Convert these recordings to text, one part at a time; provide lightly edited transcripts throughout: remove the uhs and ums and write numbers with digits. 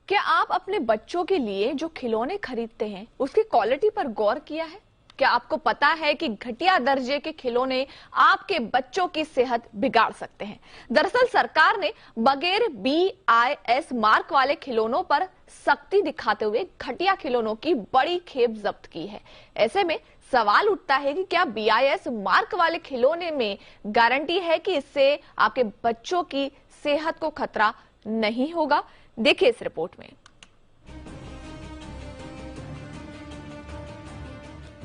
क्या आप अपने बच्चों के लिए जो खिलौने खरीदते हैं उसकी क्वालिटी पर गौर किया है? क्या आपको पता है कि घटिया दर्जे के खिलौने आपके बच्चों की सेहत बिगाड़ सकते हैं? दरअसल सरकार ने बगैर BIS मार्क वाले खिलौनों पर सख्ती दिखाते हुए घटिया खिलौनों की बड़ी खेप जब्त की है। ऐसे में सवाल उठता है कि क्या BIS मार्क वाले खिलौने में गारंटी है कि इससे आपके बच्चों की सेहत को खतरा नहीं होगा? देखिए इस रिपोर्ट में।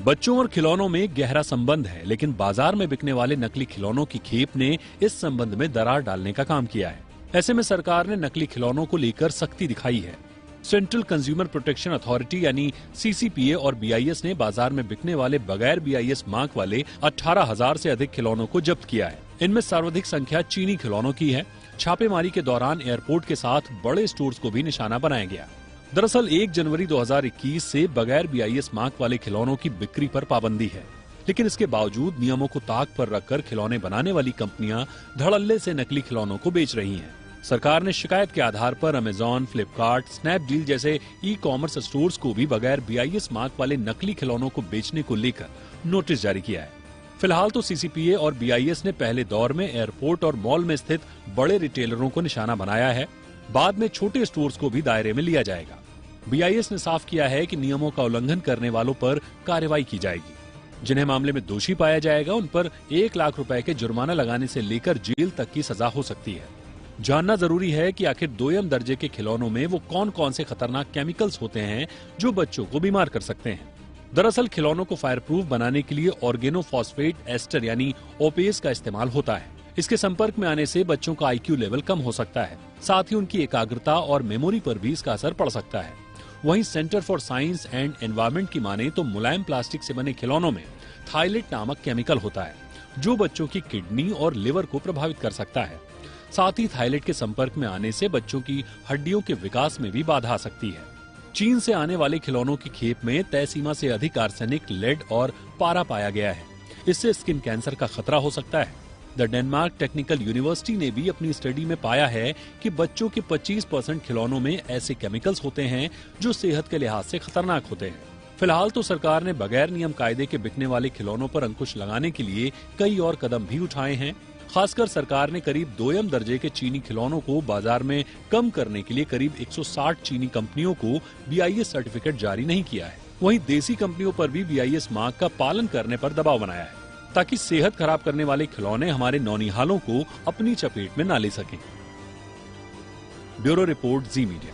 बच्चों और खिलौनों में गहरा संबंध है, लेकिन बाजार में बिकने वाले नकली खिलौनों की खेप ने इस संबंध में दरार डालने का काम किया है। ऐसे में सरकार ने नकली खिलौनों को लेकर सख्ती दिखाई है। सेंट्रल कंज्यूमर प्रोटेक्शन अथॉरिटी यानी CCPA और BIS ने बाजार में बिकने वाले बगैर BIS मार्क वाले 18,000 से अधिक खिलौनों को जब्त किया है। इनमें सर्वाधिक संख्या चीनी खिलौनों की है। छापेमारी के दौरान एयरपोर्ट के साथ बड़े स्टोर्स को भी निशाना बनाया गया। दरअसल 1 जनवरी 2021 से बगैर BIS मार्क वाले खिलौनों की बिक्री पर पाबंदी है, लेकिन इसके बावजूद नियमों को ताक पर रखकर खिलौने बनाने वाली कंपनियां धड़ल्ले से नकली खिलौनों को बेच रही हैं। सरकार ने शिकायत के आधार पर अमेजॉन, फ्लिपकार्ट, स्नैपडील जैसे ई-कॉमर्स स्टोर्स को भी बगैर BIS मार्क वाले नकली खिलौनों को बेचने को लेकर नोटिस जारी किया है। फिलहाल तो CCPA और BIS ने पहले दौर में एयरपोर्ट और मॉल में स्थित बड़े रिटेलरों को निशाना बनाया है। बाद में छोटे स्टोर्स को भी दायरे में लिया जाएगा। BIS ने साफ किया है कि नियमों का उल्लंघन करने वालों पर कार्रवाई की जाएगी। जिन्हें मामले में दोषी पाया जाएगा उन पर 1 लाख रुपए के जुर्माना लगाने से लेकर जेल तक की सजा हो सकती है। जानना जरूरी है कि आखिर दोयम दर्जे के खिलौनों में वो कौन कौन से खतरनाक केमिकल्स होते हैं जो बच्चों को बीमार कर सकते हैं। दरअसल खिलौनों को फायर प्रूफ बनाने के लिए ऑर्गेनोफॉस्फेट एस्टर यानी OPACE का इस्तेमाल होता है। इसके संपर्क में आने से बच्चों का IQ लेवल कम हो सकता है। साथ ही उनकी एकाग्रता और मेमोरी पर भी इसका असर पड़ सकता है। वहीं centre for science and environment की माने तो मुलायम प्लास्टिक से बने खिलौनों में थाइलेट नामक केमिकल होता है, जो बच्चों की किडनी और लिवर को प्रभावित कर सकता है। साथ ही थाइलेट के संपर्क में आने से बच्चों की हड्डियों के विकास में भी बाधा आ सकती है। चीन से आने वाले खिलौनों की खेप में तय सीमा से अधिक आर्सेनिक, लेड और पारा पाया गया है। इससे स्किन कैंसर का खतरा हो सकता है। द डेनमार्क टेक्निकल यूनिवर्सिटी ने भी अपनी स्टडी में पाया है कि बच्चों के 25% खिलौनों में ऐसे केमिकल्स होते हैं जो सेहत के लिहाज से खतरनाक होते हैं। फिलहाल तो सरकार ने बगैर नियम कायदे के बिकने वाले खिलौनों पर अंकुश लगाने के लिए कई और कदम भी उठाए हैं। खासकर सरकार ने करीब दोयम दर्जे के चीनी खिलौनों को बाजार में कम करने के लिए करीब 160 चीनी कंपनियों को BIS सर्टिफिकेट जारी नहीं किया है। वहीं देसी कंपनियों पर भी BIS मार्क का पालन करने पर दबाव बनाया है, ताकि सेहत खराब करने वाले खिलौने हमारे नौनिहालों को अपनी चपेट में न ले सकें। ब्यूरो रिपोर्ट, जी मीडिया।